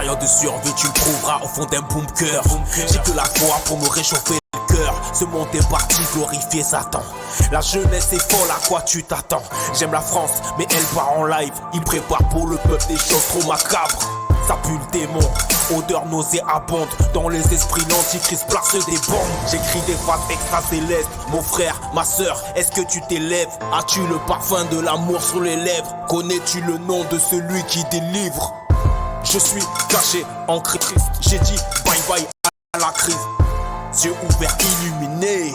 période de survie, tu me trouveras au fond d'un bunker. J'ai que la foi pour me réchauffer le cœur. Ce monde est parti glorifier Satan. La jeunesse est folle, à quoi tu t'attends? J'aime la France, mais elle part en live. Il prépare pour le peuple des choses trop macabres. Ça pue le démon, odeur nauséabonde. Dans les esprits, l'antichrist place des bombes. J'écris des phrases extra-célestes. Mon frère, ma soeur, est-ce que tu t'élèves? As-tu le parfum de l'amour sur les lèvres? Connais-tu le nom de celui qui délivre? Je suis caché en Christ. J'ai dit bye bye à la crise. Yeux ouverts illuminés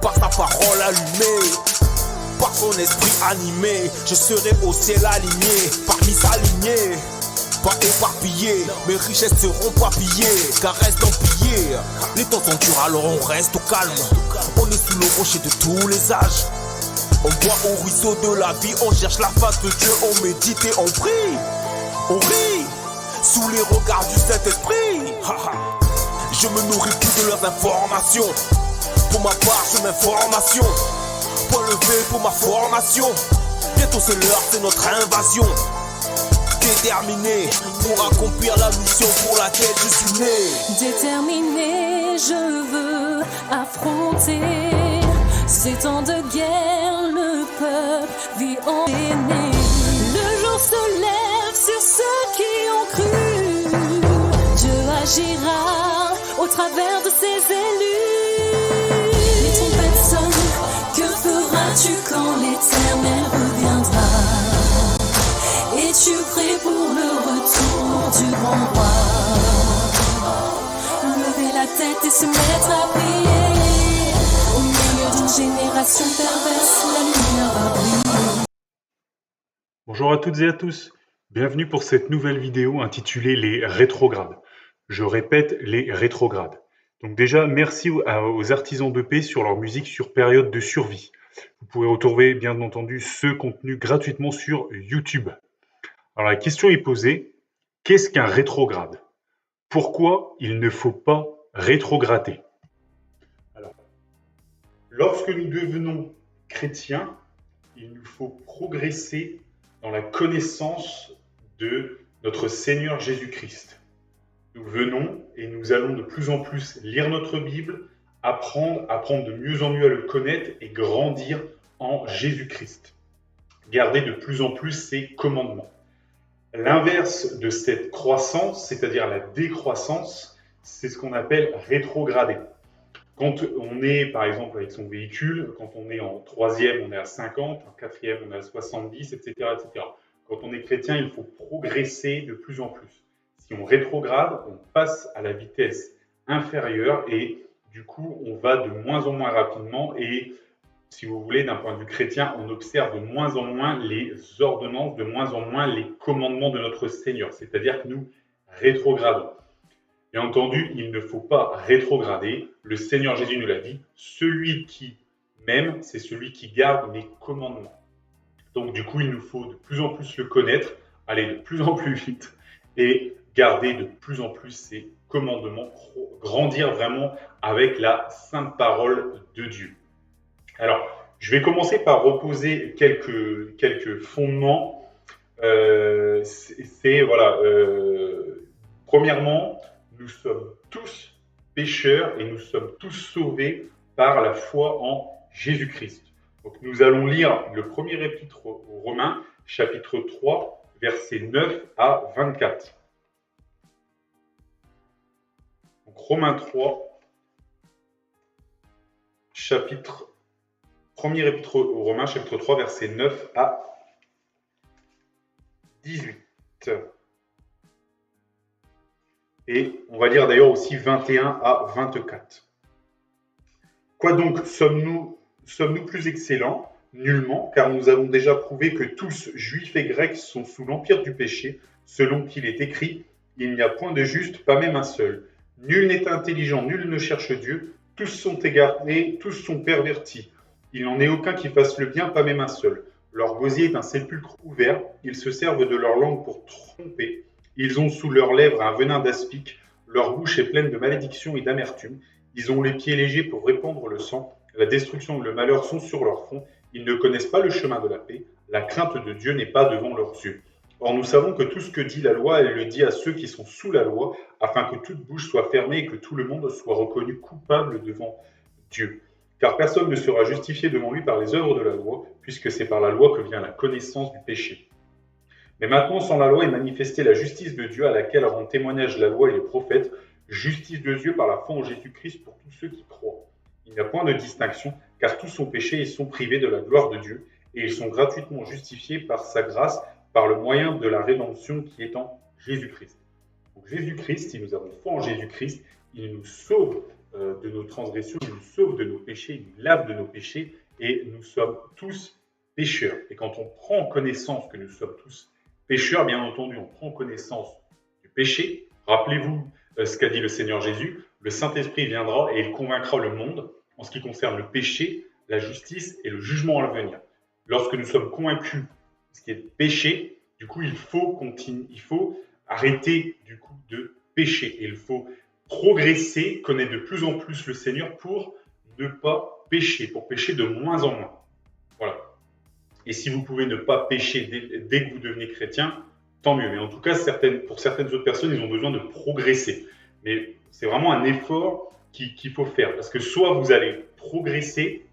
par sa parole allumée, par son esprit animé. Je serai au ciel aligné, parmi sa lignée. Pas éparpillé, mes richesses seront pas pillées, car reste empillées. Les temps sont durs, alors on reste au calme. On est sous le rocher de tous les âges. On boit au ruisseau de la vie, on cherche la face de Dieu, on médite et on prie. On rit, sous les regards du Saint-Esprit. Je me nourris plus de leurs informations. Pour ma part, je m'information. Point levé pour ma formation. Bientôt c'est l'heure, c'est notre invasion. Déterminé pour accomplir la mission pour laquelle je suis né. Déterminé, je veux affronter ces temps de guerre, le peuple vit en aîné. Le jour se lève sur ceux qui ont cru. Dieu agira au travers de ses élus. Les trompettes sonnent, que feras-tu quand l'Éternel reviendra? Es-tu prêt pour le retour du grand roi? Lever la tête et se mettre à prier. Au milieu d'une génération perverse, la lumière va briller. Bonjour à toutes et à tous, bienvenue pour cette nouvelle vidéo intitulée Les rétrogrades. Je répète, les rétrogrades. Donc déjà, merci aux artisans de paix sur leur musique sur période de survie. Vous pouvez retrouver bien entendu ce contenu gratuitement sur YouTube. Alors la question est posée, qu'est-ce qu'un rétrograde? Pourquoi il ne faut pas rétrograder? Alors, lorsque nous devenons chrétiens, il nous faut progresser dans la connaissance de notre Seigneur Jésus-Christ. Nous venons et nous allons de plus en plus lire notre Bible, apprendre de mieux en mieux à le connaître et grandir en Jésus-Christ. Garder de plus en plus ses commandements. L'inverse de cette croissance, c'est-à-dire la décroissance, c'est ce qu'on appelle rétrograder. Quand on est, par exemple, avec son véhicule, quand on est en troisième, on est à 50, en quatrième, on est à 70, etc., etc. Quand on est chrétien, il faut progresser de plus en plus. Si on rétrograde, on passe à la vitesse inférieure et du coup, on va de moins en moins rapidement et si vous voulez, d'un point de vue chrétien, on observe de moins en moins les ordonnances, de moins en moins les commandements de notre Seigneur. C'est-à-dire que nous rétrogradons. Bien entendu, il ne faut pas rétrograder. Le Seigneur Jésus nous l'a dit. Celui qui m'aime, c'est celui qui garde mes commandements. Donc du coup, il nous faut de plus en plus le connaître, aller de plus en plus vite et garder de plus en plus ses commandements, grandir vraiment avec la sainte parole de Dieu. Alors, je vais commencer par reposer quelques fondements. Premièrement, nous sommes tous pécheurs et nous sommes tous sauvés par la foi en Jésus-Christ. Donc, nous allons lire le premier épître aux Romains, chapitre 3, versets 9 à 24. Donc, Romains 3, premier épître aux Romains, chapitre 3, versets 9 à 18. Et on va lire d'ailleurs aussi 21 à 24. Quoi donc, sommes-nous plus excellents? Nullement, car nous avons déjà prouvé que tous, juifs et grecs, sont sous l'empire du péché, selon qu'il est écrit, il n'y a point de juste, pas même un seul. Nul n'est intelligent, nul ne cherche Dieu, tous sont égarés, tous sont pervertis. Il n'en est aucun qui fasse le bien, pas même un seul. Leur gosier est un sépulcre ouvert, ils se servent de leur langue pour tromper. Ils ont sous leurs lèvres un venin d'aspic, leur bouche est pleine de malédiction et d'amertume. Ils ont les pieds légers pour répandre le sang, la destruction et le malheur sont sur leur front. Ils ne connaissent pas le chemin de la paix, la crainte de Dieu n'est pas devant leurs yeux. Or nous savons que tout ce que dit la loi, elle le dit à ceux qui sont sous la loi, afin que toute bouche soit fermée et que tout le monde soit reconnu coupable devant Dieu. Car personne ne sera justifié devant lui par les œuvres de la loi, puisque c'est par la loi que vient la connaissance du péché. Mais maintenant, sans la loi est manifestée la justice de Dieu, à laquelle rendent témoignage la loi et les prophètes, justice de Dieu par la foi en Jésus-Christ pour tous ceux qui croient. Il n'y a point de distinction, car tous sont péchés et sont privés de la gloire de Dieu, et ils sont gratuitement justifiés par sa grâce, par le moyen de la rédemption qui est en Jésus-Christ. Donc Jésus-Christ, si nous avons foi en Jésus-Christ, il nous sauve de nos transgressions, il nous sauve de nos péchés, il nous lave de nos péchés, et nous sommes tous pécheurs. Et quand on prend connaissance que nous sommes tous pécheurs, bien entendu, on prend connaissance du péché. Rappelez-vous ce qu'a dit le Seigneur Jésus, le Saint-Esprit viendra et il convaincra le monde en ce qui concerne le péché, la justice et le jugement à venir. Lorsque nous sommes convaincus de ce qui est péché, du coup, il faut arrêter du coup de pécher. Et il faut progresser, connaître de plus en plus le Seigneur pour ne pas pécher, pour pécher de moins en moins. Voilà. Et si vous pouvez ne pas pécher dès que vous devenez chrétien, tant mieux. Mais en tout cas, pour certaines autres personnes, ils ont besoin de progresser. Mais c'est vraiment un effort qu'il faut faire. Parce que soit vous allez progresser,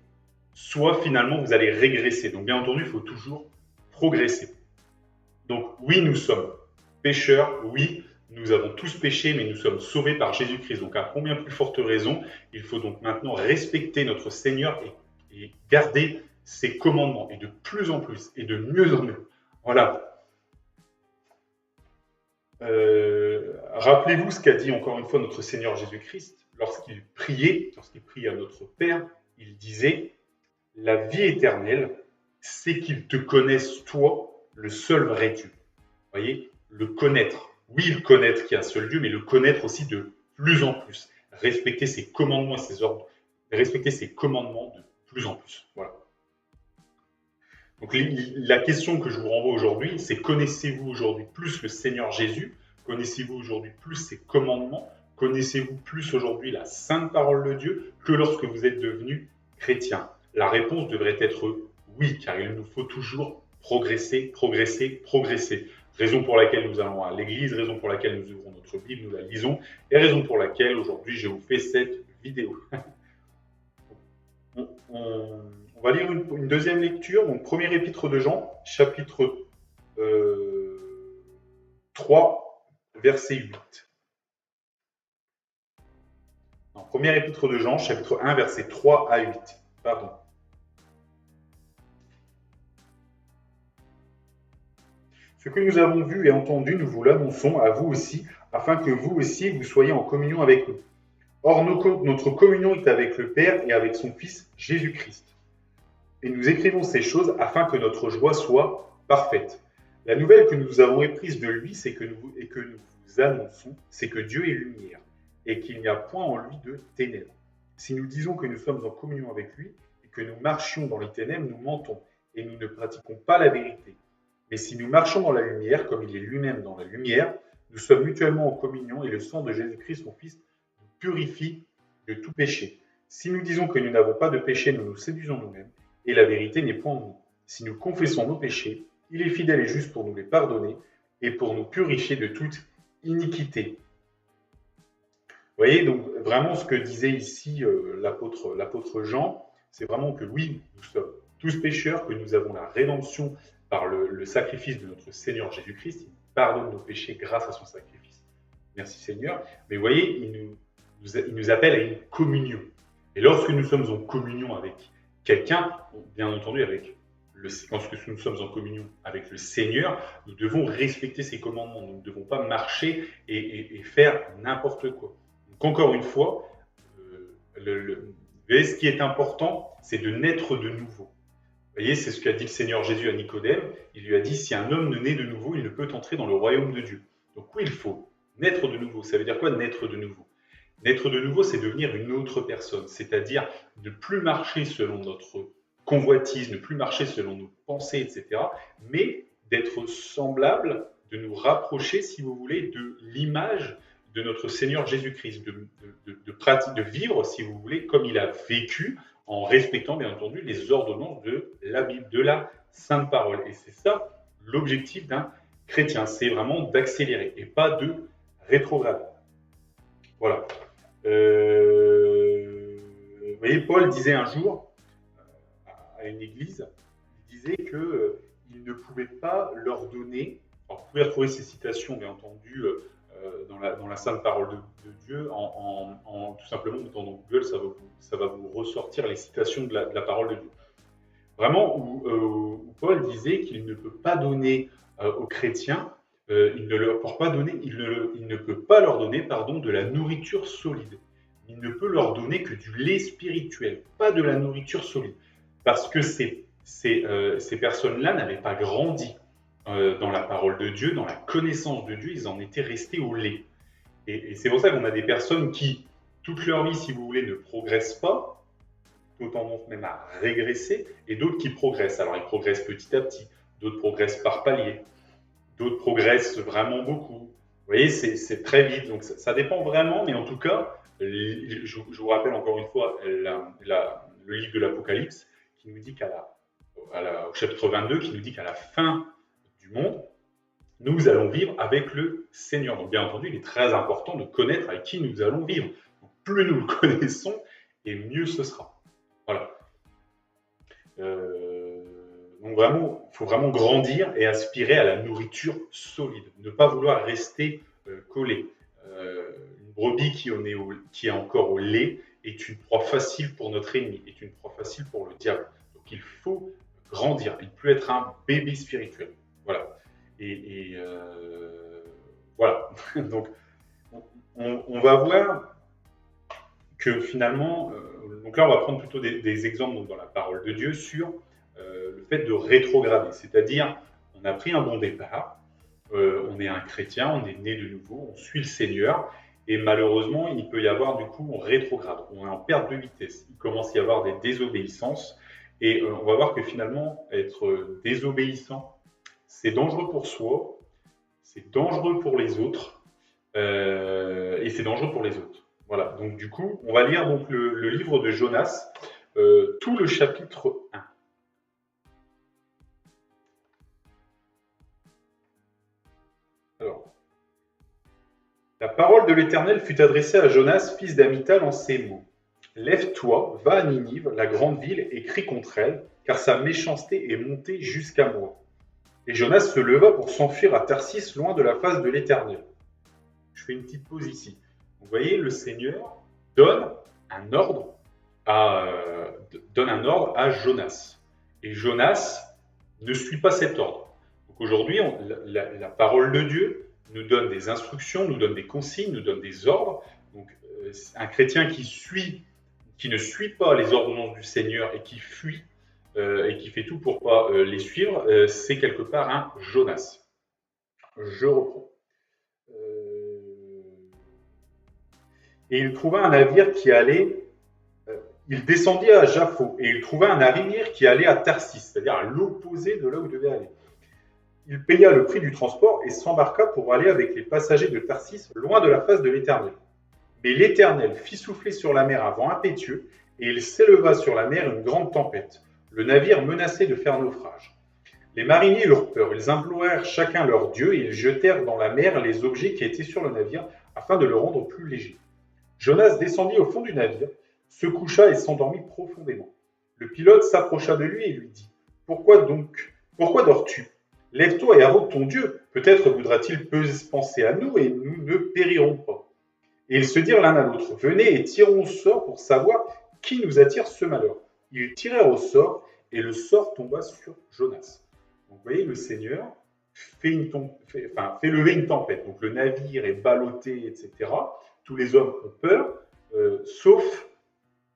soit finalement vous allez régresser. Donc bien entendu, il faut toujours progresser. Donc oui, nous sommes pécheurs, oui, nous avons tous péché, mais nous sommes sauvés par Jésus-Christ. Donc à combien plus forte raison, il faut donc maintenant respecter notre Seigneur et garder ses commandements, et de plus en plus, et de mieux en mieux. Voilà. Rappelez-vous ce qu'a dit encore une fois notre Seigneur Jésus-Christ, lorsqu'il priait à notre Père, il disait « La vie éternelle, c'est qu'ils te connaissent, toi, le seul vrai Dieu. » Vous voyez, le connaître. Oui, le connaître qu'il y a un seul Dieu, mais le connaître aussi de plus en plus. Respecter ses commandements et ses ordres. Respecter ses commandements de plus en plus. Voilà. Donc la question que je vous renvoie aujourd'hui, c'est connaissez-vous aujourd'hui plus le Seigneur Jésus? Connaissez-vous aujourd'hui plus ses commandements? Connaissez-vous plus aujourd'hui la sainte parole de Dieu que lorsque vous êtes devenu chrétien? La réponse devrait être oui, car il nous faut toujours progresser, progresser, progresser. Raison pour laquelle nous allons à l'église, raison pour laquelle nous ouvrons notre Bible, nous la lisons, et raison pour laquelle aujourd'hui je vous fais cette vidéo. On va lire une deuxième lecture, donc premier épître de Jean, chapitre 3, verset 8. Non, premier épître de Jean, chapitre 1, verset 3 à 8. Pardon. Ce que nous avons vu et entendu, nous vous l'annonçons à vous aussi, afin que vous aussi, vous soyez en communion avec nous. Or, notre communion est avec le Père et avec son Fils Jésus-Christ. Et nous écrivons ces choses afin que notre joie soit parfaite. La nouvelle que nous avons éprise de lui, et que nous vous annonçons, c'est que Dieu est lumière, et qu'il n'y a point en lui de ténèbres. Si nous disons que nous sommes en communion avec lui, et que nous marchions dans les ténèbres, nous mentons, et nous ne pratiquons pas la vérité. Mais si nous marchons dans la lumière, comme il est lui-même dans la lumière, nous sommes mutuellement en communion, et le sang de Jésus-Christ, son Fils, nous purifie de tout péché. Si nous disons que nous n'avons pas de péché, nous nous séduisons nous-mêmes, et la vérité n'est point en nous. Si nous confessons nos péchés, il est fidèle et juste pour nous les pardonner, et pour nous purifier de toute iniquité. Vous voyez, donc vraiment ce que disait ici l'apôtre Jean, c'est vraiment que oui, nous sommes tous pécheurs, que nous avons la rédemption par le sacrifice de notre Seigneur Jésus-Christ. Il pardonne nos péchés grâce à son sacrifice. Merci Seigneur. Mais vous voyez, il nous appelle à une communion. Et lorsque nous sommes en communion avec quelqu'un, bien entendu lorsque nous sommes en communion avec le Seigneur, nous devons respecter ses commandements. Nous ne devons pas marcher et faire n'importe quoi. Donc encore une fois, ce qui est important, c'est de naître de nouveau. Vous voyez, c'est ce qu'a dit le Seigneur Jésus à Nicodème. Il lui a dit, si un homme ne naît de nouveau, il ne peut entrer dans le royaume de Dieu. Donc oui, il faut naître de nouveau. Ça veut dire quoi, naître de nouveau? Naître de nouveau, c'est devenir une autre personne, c'est-à-dire ne plus marcher selon notre convoitise, ne plus marcher selon nos pensées, etc., mais d'être semblable, de nous rapprocher, si vous voulez, de l'image de notre Seigneur Jésus-Christ, de vivre, si vous voulez, comme il a vécu, en respectant, bien entendu, les ordonnances de la Bible, de la Sainte Parole. Et c'est ça l'objectif d'un chrétien, c'est vraiment d'accélérer et pas de rétrograder. Voilà. Vous voyez, Paul disait un jour à une église, il disait qu'il ne pouvait pas leur donner, alors vous pouvez retrouver ces citations bien entendu dans la sainte parole de Dieu, tout simplement en mettant dans Google, ça va vous ressortir les citations de la parole de Dieu. Vraiment, où Paul disait qu'il ne peut pas donner aux chrétiens, il ne peut pas leur donner de la nourriture solide. Il ne peut leur donner que du lait spirituel, pas de la nourriture solide. Parce que ces personnes-là n'avaient pas grandi dans la parole de Dieu, dans la connaissance de Dieu, ils en étaient restés au lait. Et c'est pour ça qu'on a des personnes qui, toute leur vie, si vous voulez, ne progressent pas, ont tendance même à régresser, et d'autres qui progressent. Alors ils progressent petit à petit, d'autres progressent par palier, d'autres progressent vraiment beaucoup. Vous voyez, c'est très vite, donc ça dépend vraiment, mais en tout cas, je vous rappelle encore une fois le livre de l'Apocalypse qui nous dit au chapitre 22, qui nous dit qu'à la fin du monde, nous allons vivre avec le Seigneur. Donc bien entendu, il est très important de connaître avec qui nous allons vivre. Donc, plus nous le connaissons, et mieux ce sera. Voilà. Donc vraiment, il faut vraiment grandir et aspirer à la nourriture solide. Ne pas vouloir rester collé. Une brebis qui est encore au lait est une proie facile pour notre ennemi, est une proie facile pour le diable. Donc il faut grandir, il peut être un bébé spirituel. Voilà. Voilà. Donc on va voir que finalement, donc là on va prendre plutôt des exemples dans la parole de Dieu sur le fait de rétrograder, c'est-à-dire on a pris un bon départ, on est un chrétien, on est né de nouveau, on suit le Seigneur, et malheureusement il peut y avoir du coup on rétrograde, on est en perte de vitesse, il commence à y avoir des désobéissances, et on va voir que finalement être désobéissant, c'est dangereux pour soi, c'est dangereux pour les autres, et c'est dangereux pour les autres. Voilà, donc du coup, on va lire donc le livre de Jonas, tout le chapitre 1. Alors, la parole de l'Éternel fut adressée à Jonas, fils d'Amital, en ces mots. Lève-toi, va à Ninive, la grande ville, et crie contre elle, car sa méchanceté est montée jusqu'à moi. Et Jonas se leva pour s'enfuir à Tarsis, loin de la face de l'Éternel. Je fais une petite pause ici. Vous voyez, le Seigneur donne un ordre à Jonas. Et Jonas ne suit pas cet ordre. Donc aujourd'hui, la parole de Dieu nous donne des instructions, nous donne des consignes, nous donne des ordres. Donc un chrétien qui ne suit pas les ordonnances du Seigneur et qui fuit et qui fait tout pour pas les suivre, c'est quelque part un Jonas. Je reprends. Et il trouva un navire qui allait, il descendit à Jaffo, et il trouva un navire qui allait à Tarsis, c'est-à-dire à l'opposé de là où il devait aller. Il paya le prix du transport et s'embarqua pour aller avec les passagers de Tarsis, loin de la face de l'Éternel. Mais l'Éternel fit souffler sur la mer un vent impétueux, et il s'éleva sur la mer une grande tempête. Le navire menaçait de faire naufrage. Les mariniers eurent peur, ils implorèrent chacun leur Dieu, et ils jetèrent dans la mer les objets qui étaient sur le navire, afin de le rendre plus léger. Jonas descendit au fond du navire, se coucha et s'endormit profondément. Le pilote s'approcha de lui et lui dit « Pourquoi dors-tu ? Lève-toi et invoque ton Dieu. Peut-être voudra-t-il penser à nous et nous ne périrons pas. » Et ils se dirent l'un à l'autre « Venez et tirons au sort pour savoir qui nous attire ce malheur. » Ils tirèrent au sort et le sort tomba sur Jonas. Donc, vous voyez, le Seigneur fait lever une tempête. Donc le navire est ballotté, etc. Tous les hommes ont peur, sauf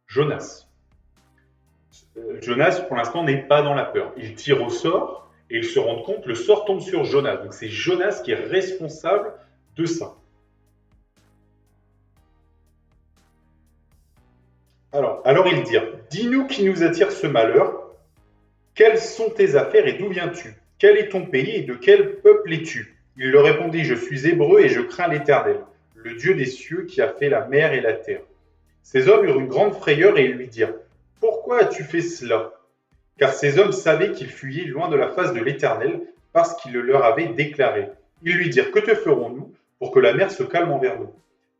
Jonas. Jonas, pour l'instant, n'est pas dans la peur. Il tire au sort et ils se rendent compte, le sort tombe sur Jonas. Donc c'est Jonas qui est responsable de ça. Alors ils dirent, dis-nous qui nous attire ce malheur, quelles sont tes affaires et d'où viens-tu? Quel est ton pays et de quel peuple es-tu? Il leur répondit, je suis hébreu et je crains l'Éternel, le Dieu des cieux qui a fait la mer et la terre. Ces hommes eurent une grande frayeur et ils lui dirent, pourquoi as-tu fait cela? Car ces hommes savaient qu'ils fuyaient loin de la face de l'Éternel, parce qu'il le leur avait déclaré. Ils lui dirent, que te ferons-nous pour que la mer se calme envers nous?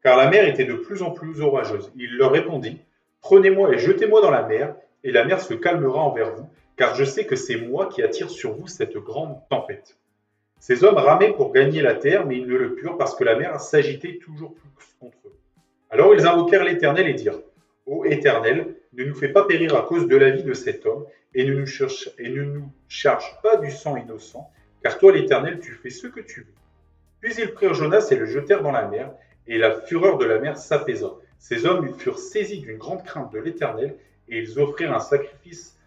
Car la mer était de plus en plus orageuse. Il leur répondit, prenez-moi et jetez-moi dans la mer, et la mer se calmera envers vous, car je sais que c'est moi qui attire sur vous cette grande tempête. Ces hommes ramaient pour gagner la terre, mais ils ne le purent parce que la mer s'agitait toujours plus contre eux. Alors ils invoquèrent l'Éternel et dirent, ô Éternel, ne nous fais pas périr à cause de la vie de cet homme, et ne nous charge pas du sang innocent, car toi l'Éternel, tu fais ce que tu veux. Puis ils prirent Jonas et le jetèrent dans la mer, et la fureur de la mer s'apaisa. Ces hommes furent saisis d'une grande crainte de l'Éternel, et ils offrirent un sacrifice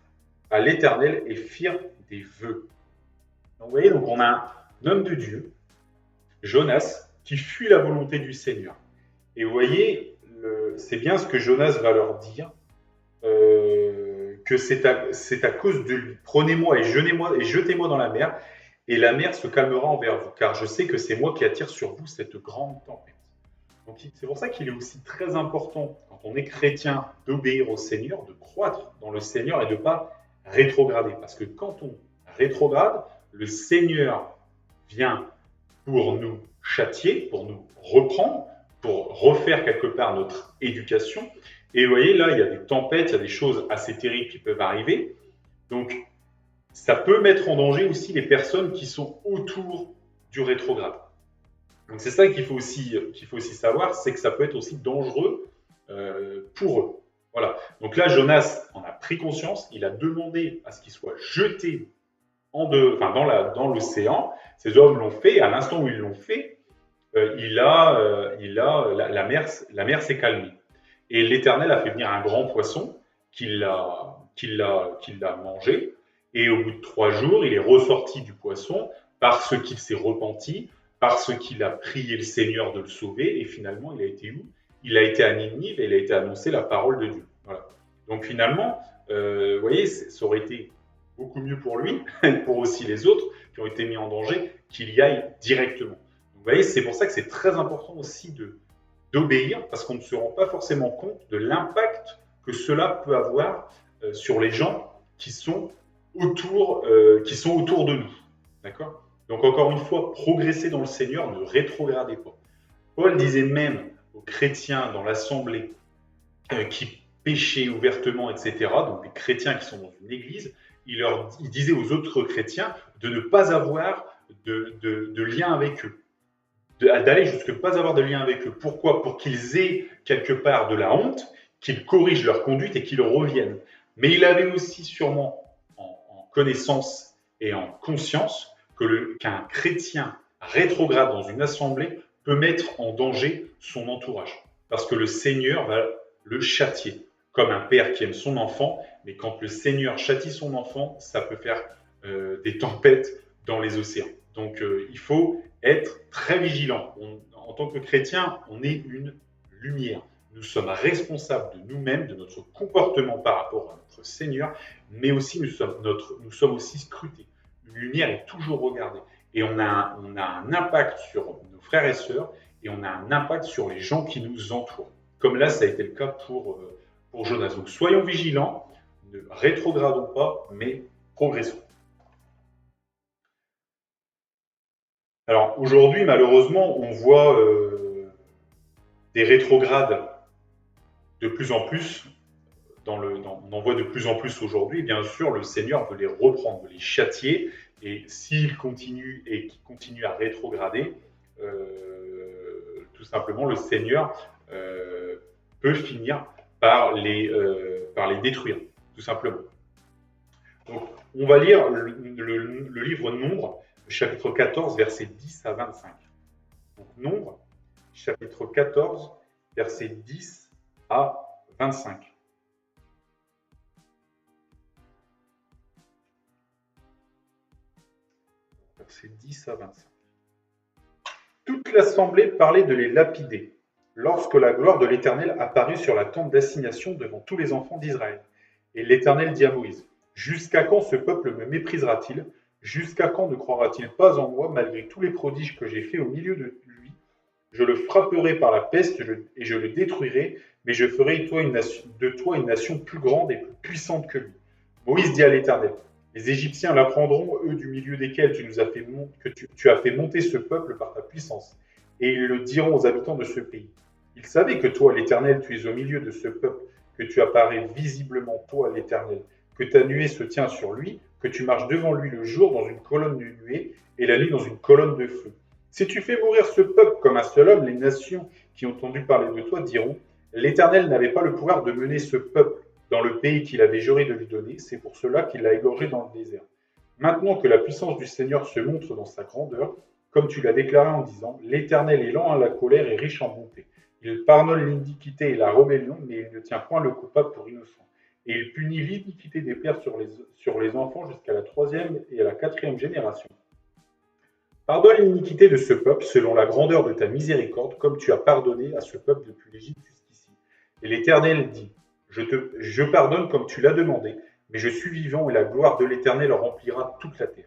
à l'Éternel et firent des vœux. Donc, vous voyez, donc on a un homme de Dieu, Jonas, qui fuit la volonté du Seigneur. Et vous voyez, c'est bien ce que Jonas va leur dire, que c'est à cause de lui. Prenez-moi et jetez-moi dans la mer, et la mer se calmera envers vous, car je sais que c'est moi qui attire sur vous cette grande tempête. Donc c'est pour ça qu'il est aussi très important, quand on est chrétien, d'obéir au Seigneur, de croître dans le Seigneur et de ne pas rétrograder. Parce que quand on rétrograde, le Seigneur vient pour nous châtier, pour nous reprendre, pour refaire quelque part notre éducation. Et vous voyez, là, il y a des tempêtes, il y a des choses assez terribles qui peuvent arriver. Donc, ça peut mettre en danger aussi les personnes qui sont autour du rétrograde. Donc, c'est ça qu'il faut aussi savoir, c'est que ça peut être aussi dangereux pour eux. Voilà. Donc là, Jonas en a pris conscience, il a demandé à ce qu'il soit jeté dans l'océan. Ces hommes l'ont fait, et à l'instant où ils l'ont fait, la mer s'est calmée. Et l'Éternel a fait venir un grand poisson qui l'a mangé. Et au bout de 3 jours, il est ressorti du poisson parce qu'il s'est repenti, parce qu'il a prié le Seigneur de le sauver. Et finalement, il a été où? Il a été à Ninive et il a été annoncé la parole de Dieu. Voilà. Donc finalement, vous voyez, ça aurait été beaucoup mieux pour lui et pour aussi les autres qui ont été mis en danger qu'il y aille directement. Donc, vous voyez, c'est pour ça que c'est très important aussi d'obéir, parce qu'on ne se rend pas forcément compte de l'impact que cela peut avoir sur les gens qui sont autour de nous. D'accord? Donc encore une fois, progressez dans le Seigneur, ne rétrogradez pas. Paul disait même aux chrétiens dans l'assemblée qui péchaient ouvertement, etc., donc des chrétiens qui sont dans une église, il disait aux autres chrétiens de ne pas avoir de lien avec eux. D'aller jusqu'à ne pas avoir de lien avec eux. Pourquoi? Pour qu'ils aient quelque part de la honte, qu'ils corrigent leur conduite et qu'ils reviennent. Mais il avait aussi sûrement en connaissance et en conscience qu'un chrétien rétrograde dans une assemblée peut mettre en danger son entourage. Parce que le Seigneur va le châtier, comme un père qui aime son enfant, mais quand le Seigneur châtie son enfant, ça peut faire des tempêtes dans les océans. Donc il faut être très vigilant. En tant que chrétien, on est une lumière. Nous sommes responsables de nous-mêmes, de notre comportement par rapport à notre Seigneur, mais aussi nous sommes aussi scrutés. Une lumière est toujours regardée. Et on a un impact sur nos frères et sœurs, et on a un impact sur les gens qui nous entourent. Comme là, ça a été le cas pour Jonas. Donc soyons vigilants, ne rétrogradons pas, mais progressons. Alors aujourd'hui, malheureusement, on voit des rétrogrades de plus en plus, on en voit de plus en plus aujourd'hui. Bien sûr, le Seigneur veut les reprendre, veut les châtier, et s'ils continuent et qu'ils continuent à rétrograder, tout simplement, le Seigneur peut finir par les détruire, tout simplement. Donc, on va lire le livre Nombre, chapitre 14, versets 10 à 25. Donc, Nombre, chapitre 14, versets 10 à 25. Versets 10 à 25. Toute l'assemblée parlait de les lapider, lorsque la gloire de l'Éternel apparut sur la tente d'assignation devant tous les enfants d'Israël. Et l'Éternel dit à Moïse, « Jusqu'à quand ce peuple me méprisera-t-il? Jusqu'à quand ne croira-t-il pas en moi, malgré tous les prodiges que j'ai faits au milieu de lui? Je le frapperai par la peste et je le détruirai, mais je ferai de toi une nation plus grande et plus puissante que lui. » Moïse dit à l'Éternel, Les Égyptiens l'apprendront, eux du milieu desquels tu as fait monter ce peuple par ta puissance, et ils le diront aux habitants de ce pays. Ils savaient que toi, l'Éternel, tu es au milieu de ce peuple, que tu apparais visiblement, toi, l'Éternel, que ta nuée se tient sur lui, que tu marches devant lui le jour dans une colonne de nuée et la nuit dans une colonne de feu. Si tu fais mourir ce peuple comme un seul homme, les nations qui ont entendu parler de toi diront, l'Éternel n'avait pas le pouvoir de mener ce peuple dans le pays qu'il avait juré de lui donner, c'est pour cela qu'il l'a égorgé dans le désert. Maintenant que la puissance du Seigneur se montre dans sa grandeur, comme tu l'as déclaré en disant, l'Éternel est lent à la colère et riche en bonté. Il pardonne l'iniquité et la rébellion, mais il ne tient point le coupable pour innocent. Et il punit l'iniquité des pères sur les enfants jusqu'à la 3e et à la 4e génération. Pardonne l'iniquité de ce peuple selon la grandeur de ta miséricorde, comme tu as pardonné à ce peuple depuis l'Égypte jusqu'ici. Et l'Éternel dit, je pardonne comme tu l'as demandé, mais je suis vivant et la gloire de l'Éternel remplira toute la terre.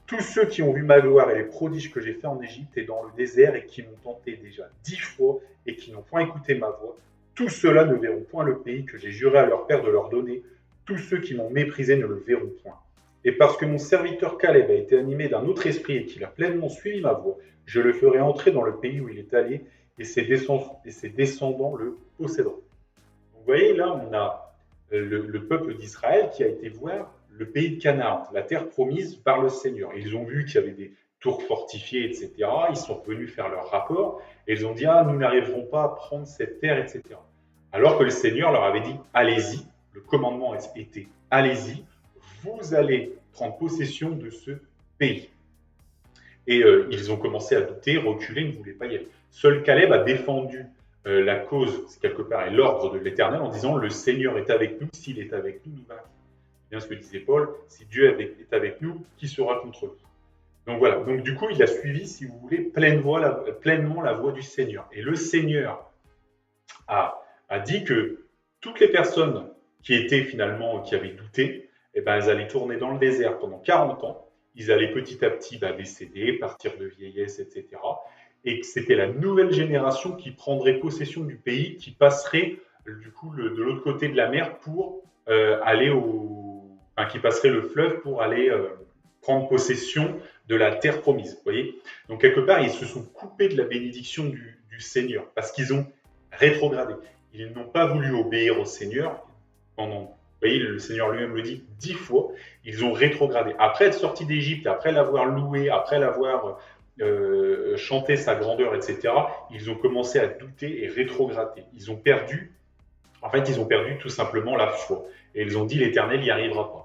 Tous ceux qui ont vu ma gloire et les prodiges que j'ai faits en Égypte et dans le désert et qui m'ont tenté déjà 10 fois et qui n'ont point écouté ma voix, tous ceux-là ne verront point le pays que j'ai juré à leur père de leur donner. Tous ceux qui m'ont méprisé ne le verront point. Et parce que mon serviteur Caleb a été animé d'un autre esprit et qu'il a pleinement suivi ma voix, je le ferai entrer dans le pays où il est allé et ses descendants le posséderont. Vous voyez, là, on a le peuple d'Israël qui a été voir le pays de Canaan, la terre promise par le Seigneur. Ils ont vu qu'il y avait des tours fortifiées, etc. Ils sont revenus faire leur rapport et ils ont dit « Ah, nous n'arriverons pas à prendre cette terre, etc. » Alors que le Seigneur leur avait dit « Allez-y », le commandement était « Allez-y, vous allez prendre possession de ce pays. » Et ils ont commencé à douter, reculer, ils ne voulaient pas y aller. Seul Caleb a défendu la cause, quelque part, et l'ordre de l'Éternel en disant « Le Seigneur est avec nous, s'il est avec nous, nous vaincrons. » Bien ce que disait Paul, si Dieu est avec nous, qui sera contre nous? Donc voilà, donc du coup, il a suivi, si vous voulez, pleinement la voie du Seigneur. Et le Seigneur a dit que toutes les personnes qui avaient douté, eh ben, elles allaient tourner dans le désert pendant 40 ans, ils allaient petit à petit décéder, partir de vieillesse, etc. Et que c'était la nouvelle génération qui prendrait possession du pays, qui passerait du coup de l'autre côté de la mer pour qui passerait le fleuve pour aller prendre possession de la terre promise. Vous voyez? Donc quelque part, ils se sont coupés de la bénédiction du Seigneur parce qu'ils ont rétrogradé. Ils n'ont pas voulu obéir au Seigneur vous voyez, le Seigneur lui-même le dit 10 fois, ils ont rétrogradé. Après être sortis d'Égypte, après l'avoir loué, après l'avoir chanté sa grandeur, etc., ils ont commencé à douter et rétrograder. Ils ont perdu tout simplement la foi. Et ils ont dit l'Éternel n'y arrivera pas.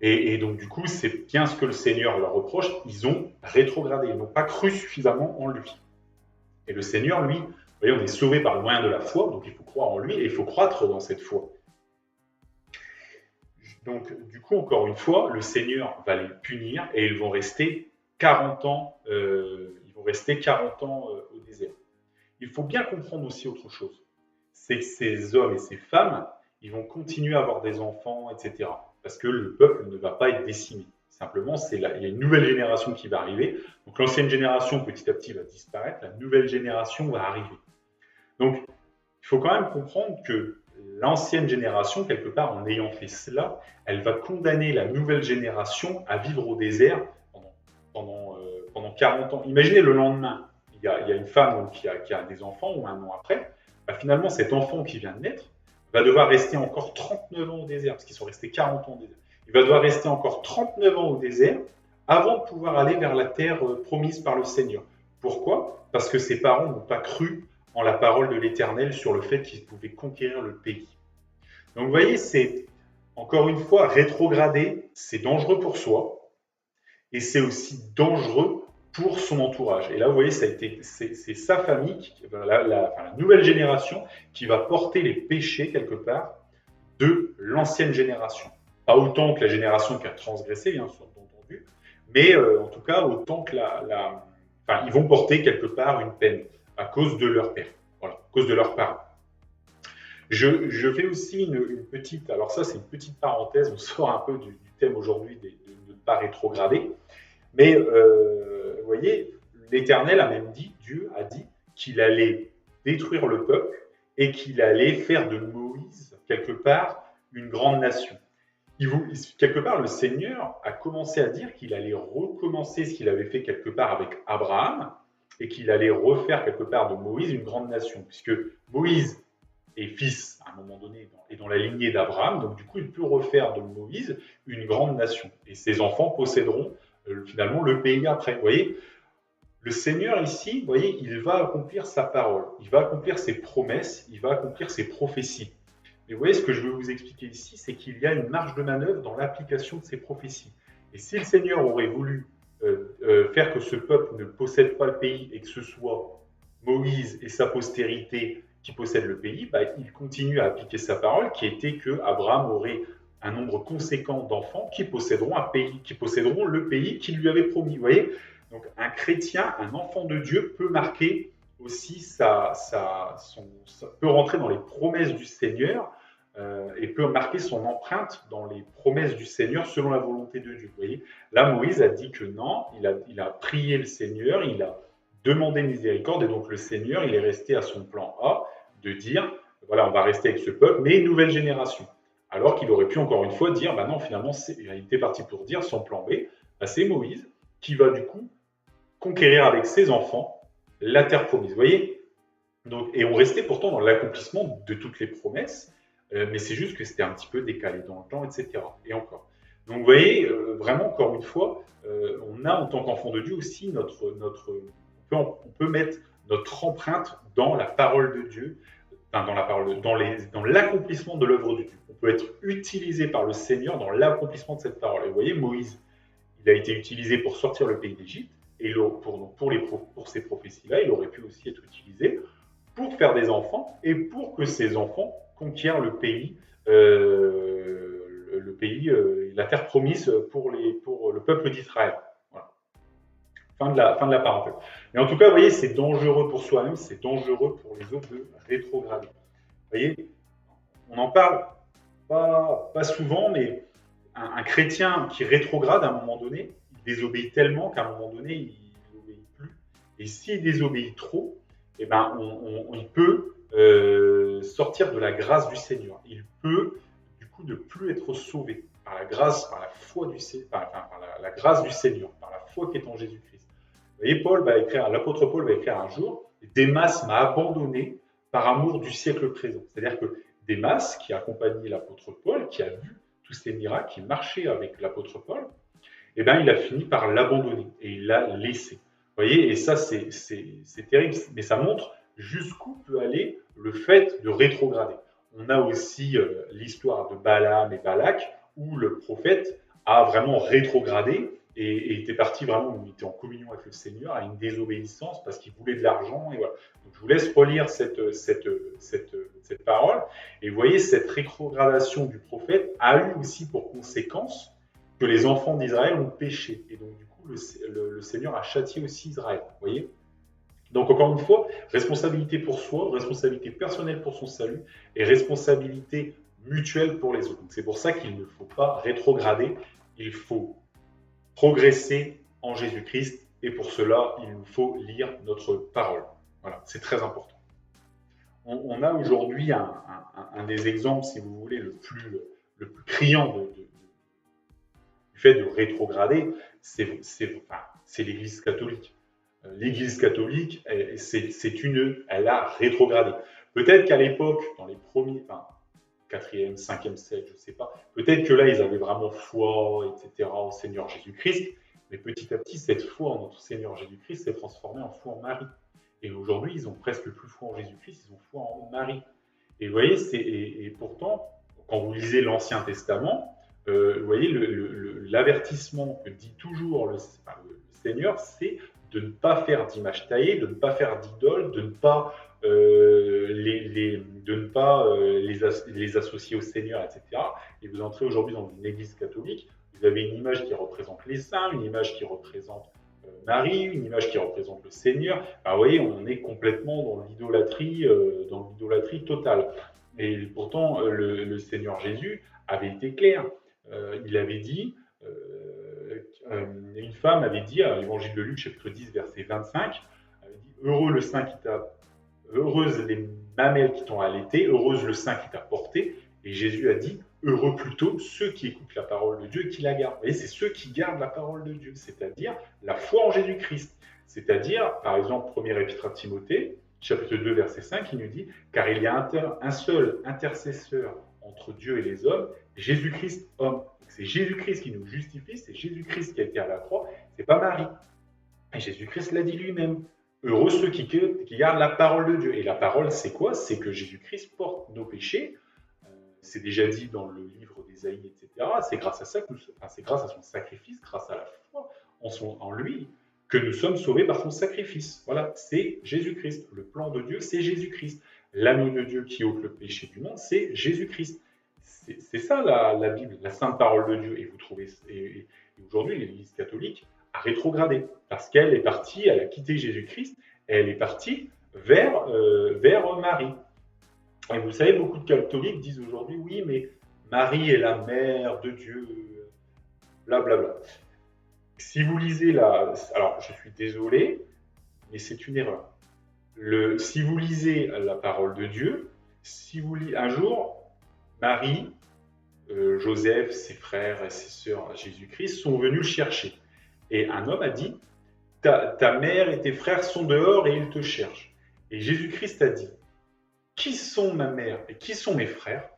Et donc du coup, c'est bien ce que le Seigneur leur reproche, ils ont rétrogradé, ils n'ont pas cru suffisamment en lui. Et le Seigneur, lui, vous voyez, on est sauvé par le moyen de la foi, donc il faut croire en lui et il faut croître dans cette foi. Donc, du coup, encore une fois, le Seigneur va les punir et ils vont rester 40 ans, au désert. Il faut bien comprendre aussi autre chose. C'est que ces hommes et ces femmes, ils vont continuer à avoir des enfants, etc. Parce que le peuple ne va pas être décimé. Simplement, il y a une nouvelle génération qui va arriver. Donc, l'ancienne génération, petit à petit, va disparaître. La nouvelle génération va arriver. Donc, il faut quand même comprendre que l'ancienne génération, quelque part, en ayant fait cela, elle va condamner la nouvelle génération à vivre au désert pendant 40 ans. Imaginez le lendemain, il y a une femme qui a des enfants, ou un an après, finalement, cet enfant qui vient de naître va devoir rester encore 39 ans au désert, parce qu'ils sont restés 40 ans au désert. Il va devoir rester encore 39 ans au désert avant de pouvoir aller vers la terre promise par le Seigneur. Pourquoi? Parce que ses parents n'ont pas cru en la parole de l'Éternel sur le fait qu'ils pouvaient conquérir le pays. Donc vous voyez, c'est encore une fois rétrograder, c'est dangereux pour soi et c'est aussi dangereux pour son entourage. Et là, vous voyez, c'est sa famille, la nouvelle génération qui va porter les péchés quelque part de l'ancienne génération. Pas autant que la génération qui a transgressé, bien sûr, entendu, mais en tout cas autant que ils vont porter quelque part une peine à cause de leur père, voilà, à cause de leurs parents. Je fais aussi une petite, alors ça c'est une petite parenthèse, on sort un peu du thème aujourd'hui de ne pas rétrograder, mais vous voyez, l'Éternel a même dit, Dieu a dit qu'il allait détruire le peuple et qu'il allait faire de Moïse, quelque part, une grande nation. quelque part, le Seigneur a commencé à dire qu'il allait recommencer ce qu'il avait fait quelque part avec Abraham et qu'il allait refaire quelque part de Moïse une grande nation, puisque Moïse est fils, à un moment donné, et dans la lignée d'Abraham, donc du coup, il peut refaire de Moïse une grande nation. Et ses enfants posséderont finalement le pays après. Vous voyez, le Seigneur ici, vous voyez, il va accomplir sa parole, il va accomplir ses promesses, il va accomplir ses prophéties. Mais vous voyez, ce que je veux vous expliquer ici, c'est qu'il y a une marge de manœuvre dans l'application de ces prophéties. Et si le Seigneur aurait voulu faire que ce peuple ne possède pas le pays et que ce soit Moïse et sa postérité qui possèdent le pays, bah, il continue à appliquer sa parole qui était que Abraham aurait un nombre conséquent d'enfants qui posséderont un pays, qui posséderont le pays qu'il lui avait promis. Vous voyez, donc un chrétien, un enfant de Dieu peut marquer aussi peut rentrer dans les promesses du Seigneur et peut marquer son empreinte dans les promesses du Seigneur selon la volonté de Dieu. Vous voyez, là Moïse a dit que non, il a prié le Seigneur, il a demandé miséricorde et donc le Seigneur il est resté à son plan A de dire voilà on va rester avec ce peuple mais une nouvelle génération. Alors qu'il aurait pu encore une fois dire bah non finalement il était parti pour dire son plan B, bah, c'est Moïse qui va du coup conquérir avec ses enfants la terre promise. Vous voyez, donc, et on restait pourtant dans l'accomplissement de toutes les promesses, mais c'est juste que c'était un petit peu décalé dans le temps, etc. Et encore. Donc vous voyez, vraiment, encore une fois, on a en tant qu'enfant de Dieu aussi on peut mettre notre empreinte dans la parole de Dieu, enfin, dans l'accomplissement de l'œuvre de Dieu. On peut être utilisé par le Seigneur dans l'accomplissement de cette parole. Et vous voyez, Moïse, il a été utilisé pour sortir le pays d'Égypte, et pour ces prophéties-là, il aurait pu aussi être utilisé pour faire des enfants et pour que ces enfants conquièrent le pays, la terre promise pour le peuple d'Israël. Voilà. Fin de la parenthèse. Mais en tout cas, vous voyez, c'est dangereux pour soi-même, c'est dangereux pour les autres de rétrograder. Vous voyez, on en parle pas souvent, mais un chrétien qui rétrograde à un moment donné, il désobéit tellement qu'à un moment donné, il n'obéit plus. Et s'il désobéit trop, eh ben, il peut sortir de la grâce du Seigneur. Il peut, du coup, ne plus être sauvé par la grâce, par la foi la grâce du Seigneur, par la foi qui est en Jésus-Christ. Vous voyez, l'apôtre Paul va écrire un jour, Démas m'a abandonné par amour du siècle présent. C'est-à-dire que Démas, qui accompagnait l'apôtre Paul, qui a vu tous ces miracles, qui marchait avec l'apôtre Paul, eh ben, il a fini par l'abandonner et il l'a laissé. Vous voyez, et ça, c'est terrible, mais ça montre jusqu'où peut aller le fait de rétrograder. On a aussi l'histoire de Balaam et Balak, où le prophète a vraiment rétrogradé et était parti vraiment, il était en communion avec le Seigneur, à une désobéissance parce qu'il voulait de l'argent. Et voilà. Donc, je vous laisse relire cette parole. Et vous voyez, cette rétrogradation du prophète a eu aussi pour conséquence que les enfants d'Israël ont péché. Et donc, du coup, le Seigneur a châtié aussi Israël. Vous voyez ? Donc, encore une fois, responsabilité pour soi, responsabilité personnelle pour son salut et responsabilité mutuelle pour les autres. Donc, c'est pour ça qu'il ne faut pas rétrograder, il faut progresser en Jésus-Christ et pour cela, il nous faut lire notre parole. Voilà, c'est très important. On a aujourd'hui un des exemples, si vous voulez, le plus criant du fait de rétrograder, c'est l'Église catholique. L'Église catholique, elle a rétrogradé. Peut-être qu'à l'époque, dans les premiers, 4e, 5e siècle, je ne sais pas, peut-être que là, ils avaient vraiment foi, etc., au Seigneur Jésus-Christ, mais petit à petit, cette foi en notre Seigneur Jésus-Christ s'est transformée en foi en Marie. Et aujourd'hui, ils ont presque plus foi en Jésus-Christ, ils ont foi en Marie. Et vous voyez, et pourtant, quand vous lisez l'Ancien Testament, vous voyez, l'avertissement que dit toujours le Seigneur, c'est de ne pas faire d'image taillée, de ne pas faire d'idoles, de ne pas les associer au Seigneur, etc. Et vous entrez aujourd'hui dans une église catholique, vous avez une image qui représente les saints, une image qui représente Marie, une image qui représente le Seigneur. Ben, vous voyez, on est complètement dans l'idolâtrie totale. Et pourtant, le Seigneur Jésus avait été clair. Il avait dit, une femme avait dit à l'Évangile de Luc, chapitre 10, verset 25, elle avait dit « Heureuse les mamelles qui t'ont allaité, heureuse le sein qui t'a porté. » Et Jésus a dit « heureux plutôt ceux qui écoutent la parole de Dieu et qui la gardent. Vous voyez, c'est ceux qui gardent la parole de Dieu, c'est-à-dire la foi en Jésus-Christ. C'est-à-dire, par exemple, 1er épître à Timothée, chapitre 2, verset 5, il nous dit « Car il y a un seul intercesseur entre Dieu et les hommes, Jésus-Christ homme. » C'est Jésus-Christ qui nous justifie, c'est Jésus-Christ qui a été à la croix, c'est pas Marie. Et Jésus-Christ l'a dit lui-même. Heureux ceux qui gardent la parole de Dieu. Et la parole, c'est quoi? C'est que Jésus-Christ porte nos péchés. C'est déjà dit dans le livre d'Ésaïe, etc. C'est grâce à ça c'est grâce à son sacrifice, grâce à la foi en lui, que nous sommes sauvés par son sacrifice. Voilà, c'est Jésus-Christ. Le plan de Dieu, c'est Jésus-Christ. L'agneau de Dieu qui ôte le péché du monde, c'est Jésus-Christ. C'est ça la Bible, la sainte parole de Dieu. Et vous trouvez, et aujourd'hui, l'Église catholique a rétrogradé parce qu'elle est partie, elle a quitté Jésus-Christ, elle est partie vers Marie. Et vous savez, beaucoup de catholiques disent aujourd'hui, oui, mais Marie est la mère de Dieu, blablabla. Si vous lisez alors je suis désolé, mais c'est une erreur. Si vous lisez la parole de Dieu, si vous lisez un jour, Marie, Joseph, ses frères et ses sœurs, Jésus-Christ, sont venus le chercher. Et un homme a dit, ta mère et tes frères sont dehors et ils te cherchent. Et Jésus-Christ a dit, qui sont ma mère et qui sont mes frères?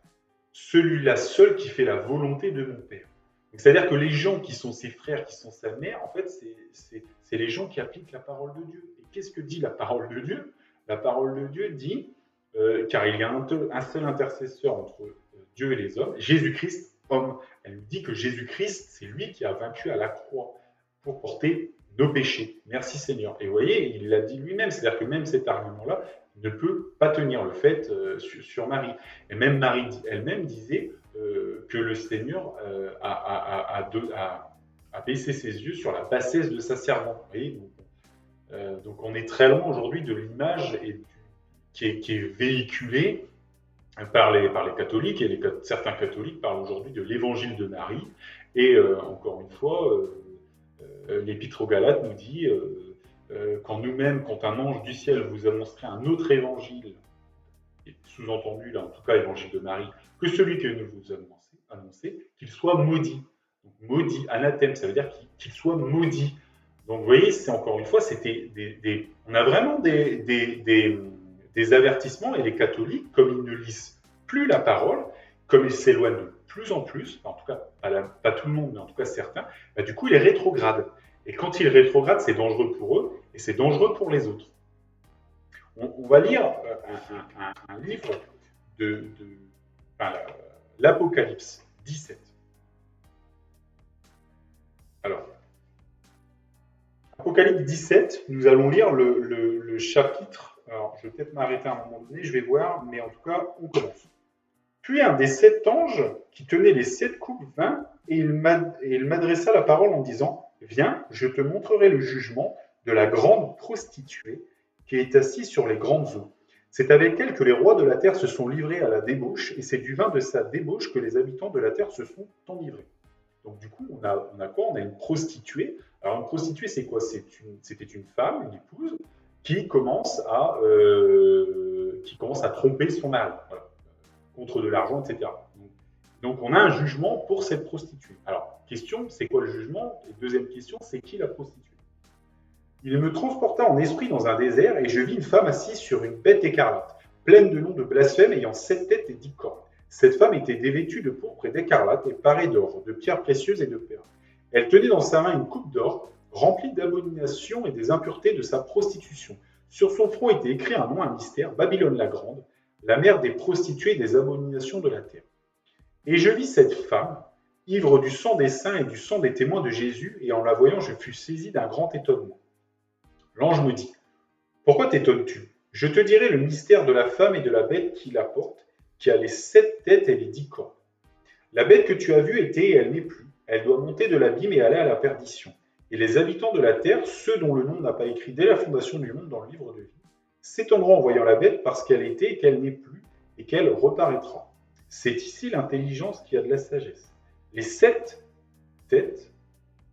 Celui-là seul qui fait la volonté de mon Père. C'est-à-dire que les gens qui sont ses frères, qui sont sa mère, en fait, c'est les gens qui appliquent la parole de Dieu. Et qu'est-ce que dit la parole de Dieu? La parole de Dieu dit, car il y a un seul intercesseur entre Dieu et les hommes, Jésus-Christ, homme. Elle nous dit que Jésus-Christ, c'est lui qui a vaincu à la croix pour porter nos péchés. Merci Seigneur. Et vous voyez, il l'a dit lui-même, c'est-à-dire que même cet argument-là ne peut pas tenir le fait sur Marie. Et même Marie elle-même disait que le Seigneur a baissé ses yeux sur la bassesse de sa servante. Vous voyez, donc on est très loin aujourd'hui de l'image qui est véhiculée par les catholiques, et certains catholiques parlent aujourd'hui de l'évangile de Marie. Et encore une fois, l'Épître aux Galates nous dit quand un ange du ciel vous annoncerait un autre évangile, sous-entendu là en tout cas évangile de Marie, que celui que nous vous annoncez, qu'il soit maudit. Donc, maudit, anathème, ça veut dire qu'il soit maudit. Donc vous voyez, c'est encore une fois, on a vraiment des avertissements, et les catholiques, comme ils ne lisent plus la parole, comme ils s'éloignent de plus en plus, en tout cas pas tout le monde, mais en tout cas certains, du coup ils rétrogradent. Et quand ils rétrogradent, c'est dangereux pour eux et c'est dangereux pour les autres. On va lire un livre de l'Apocalypse 17. Alors, Apocalypse 17, nous allons lire le chapitre. Alors, je vais peut-être m'arrêter à un moment donné, je vais voir, mais en tout cas, on commence. Puis un des 7 anges qui tenait les 7 coupes vint, et il m'adressa la parole en disant « Viens, je te montrerai le jugement de la grande prostituée qui est assise sur les grandes eaux. C'est avec elle que les rois de la terre se sont livrés à la débauche, et c'est du vin de sa débauche que les habitants de la terre se sont enivrés. » Donc du coup, on a quoi? On a une prostituée. Alors une prostituée, c'est quoi? C'était une femme, une épouse, qui commence à tromper son mari, voilà, contre de l'argent, etc. Donc on a un jugement pour cette prostituée. Alors, question, c'est quoi le jugement? Et deuxième question, c'est qui la prostituée? Il me transporta en esprit dans un désert, et je vis une femme assise sur une bête écarlate, pleine de noms de blasphème, ayant 7 têtes et 10 cornes. Cette femme était dévêtue de pourpre et d'écarlate, et parée d'or, de pierres précieuses et de perles. Elle tenait dans sa main une coupe d'or, remplie d'abominations et des impuretés de sa prostitution. Sur son front était écrit un nom, un mystère, Babylone la Grande, la mère des prostituées et des abominations de la terre. Et je vis cette femme, ivre du sang des saints et du sang des témoins de Jésus, et en la voyant, je fus saisi d'un grand étonnement. L'ange me dit, « Pourquoi t'étonnes-tu? Je te dirai le mystère de la femme et de la bête qui la porte, qui a les 7 têtes et les 10 cornes. La bête que tu as vue était et elle n'est plus. Elle doit monter de l'abîme et aller à la perdition. Et les habitants de la terre, ceux dont le nom n'a pas écrit dès la fondation du monde dans le livre de vie, s'étonneront en voyant la bête parce qu'elle était et qu'elle n'est plus, et qu'elle reparaîtra. C'est ici l'intelligence qui a de la sagesse. Les 7 têtes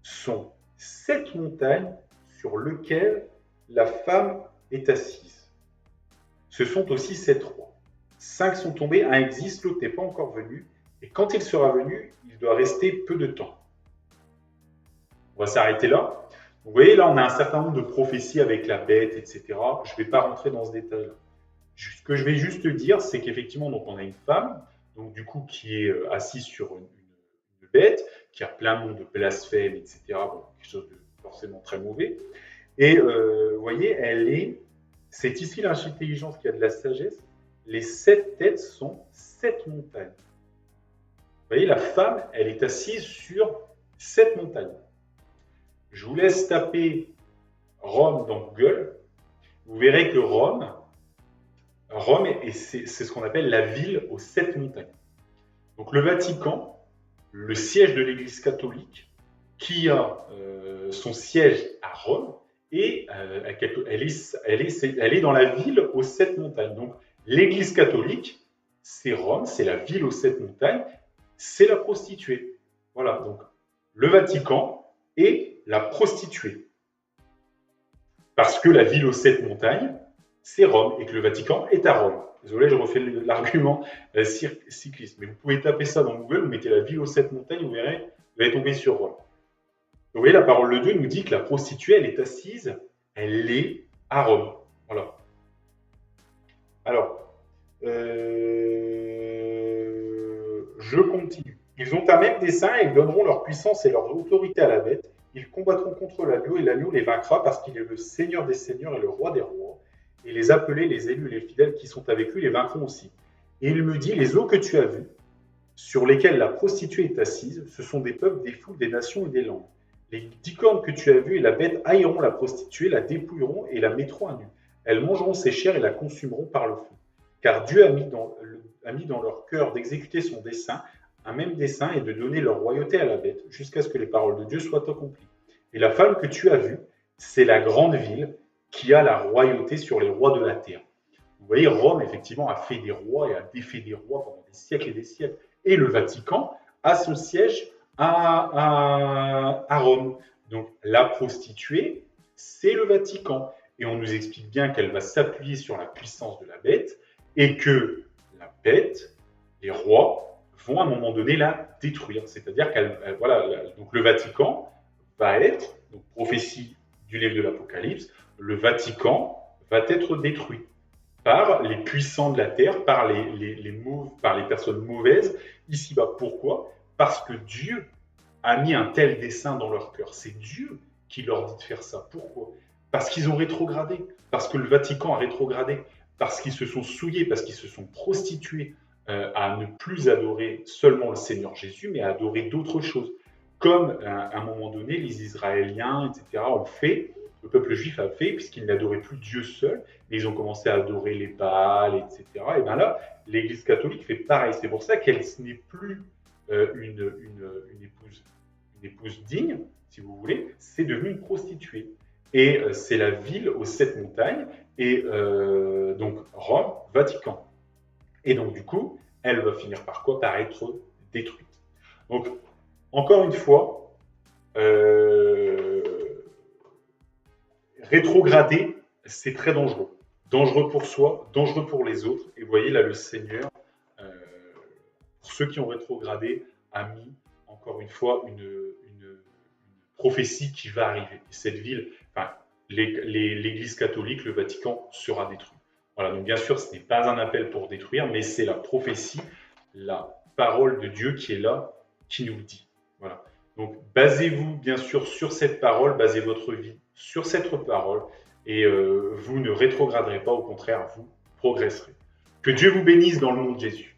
sont 7 montagnes sur lesquelles la femme est assise. Ce sont aussi 7 rois. 5 sont tombés, un existe, l'autre n'est pas encore venu, Et quand il sera venu, il doit rester peu de temps. On va s'arrêter là. Vous voyez, là, on a un certain nombre de prophéties avec la bête, etc. Je ne vais pas rentrer dans ce détail-là. Ce que je vais juste dire, c'est qu'effectivement, donc, on a une femme, donc du coup, qui est assise sur une bête, qui a plein de noms de blasphème, etc. Bon, quelque chose de forcément très mauvais. Et vous voyez, c'est ici l'intelligence qui a de la sagesse. Les 7 têtes sont 7 montagnes. Vous voyez, la femme, elle est assise sur 7 montagnes. Je vous laisse taper Rome dans Google. Vous verrez que Rome, c'est ce qu'on appelle la ville aux 7 montagnes. Donc le Vatican, le siège de l'Église catholique, qui a son siège à Rome, et elle est dans la ville aux 7 montagnes. Donc l'Église catholique, c'est Rome, c'est la ville aux 7 montagnes, c'est la prostituée. Voilà, donc le Vatican est la prostituée. Parce que la ville aux 7 montagnes, c'est Rome, et que le Vatican est à Rome. Désolé, je refais l'argument cycliste. Mais vous pouvez taper ça dans Google, vous mettez la ville aux 7 montagnes, vous verrez, vous allez tomber sur Rome. Vous voyez, la parole de Dieu nous dit que la prostituée, elle est assise, elle est à Rome. Voilà. Alors, je continue. Ils ont un même dessein et ils donneront leur puissance et leur autorité à la bête. Ils combattront contre l'agneau et l'agneau les vaincra parce qu'il est le Seigneur des seigneurs et le roi des rois. Et les appelés, les élus, les fidèles qui sont avec lui les vaincront aussi. Et il me dit, les eaux que tu as vues, sur lesquelles la prostituée est assise, ce sont des peuples, des foules, des nations et des langues. Les 10 cornes que tu as vues et la bête haïront la prostituée, la dépouilleront et la mettront à nu. Elles mangeront ses chairs et la consumeront par le feu. Car Dieu a mis dans leur cœur d'exécuter son dessein, un même dessein, et de donner leur royauté à la bête, jusqu'à ce que les paroles de Dieu soient accomplies. Et la femme que tu as vue, c'est la grande ville qui a la royauté sur les rois de la terre. Vous voyez, Rome, effectivement, a fait des rois et a défait des rois pendant des siècles et des siècles. Et le Vatican a son siège à Rome. Donc, la prostituée, c'est le Vatican. Et on nous explique bien qu'elle va s'appuyer sur la puissance de la bête et que la bête, les rois, vont à un moment donné la détruire. C'est-à-dire donc le Vatican va être, donc prophétie du livre de l'Apocalypse, le Vatican va être détruit par les puissants de la terre, par les personnes mauvaises ici-bas. Pourquoi ? Parce que Dieu a mis un tel dessein dans leur cœur. C'est Dieu qui leur dit de faire ça. Pourquoi ? Parce qu'ils ont rétrogradé, parce que le Vatican a rétrogradé, parce qu'ils se sont souillés, parce qu'ils se sont prostitués à ne plus adorer seulement le Seigneur Jésus, mais à adorer d'autres choses. Comme à un moment donné, les Israéliens, etc., ont fait, le peuple juif a fait, puisqu'ils n'adoraient plus Dieu seul, mais ils ont commencé à adorer les Baals, etc. Et bien là, l'Église catholique fait pareil. C'est pour ça qu'elle n'est plus une épouse digne, si vous voulez, c'est devenu une prostituée. Et c'est la ville aux 7 montagnes, et donc Rome, Vatican. Et donc du coup, elle va finir par quoi ? Par être détruite. Donc, encore une fois, rétrograder, c'est très dangereux. Dangereux pour soi, dangereux pour les autres. Et vous voyez, là, le Seigneur, pour ceux qui ont rétrogradé, a mis, encore une fois, une prophétie qui va arriver. Cette ville, enfin, l'Église catholique, le Vatican, sera détruit. Voilà, donc bien sûr, ce n'est pas un appel pour détruire, mais c'est la prophétie, la parole de Dieu qui est là, qui nous le dit. Voilà. Donc, basez-vous bien sûr sur cette parole, basez votre vie sur cette parole, et vous ne rétrograderez pas, au contraire, vous progresserez. Que Dieu vous bénisse dans le nom de Jésus.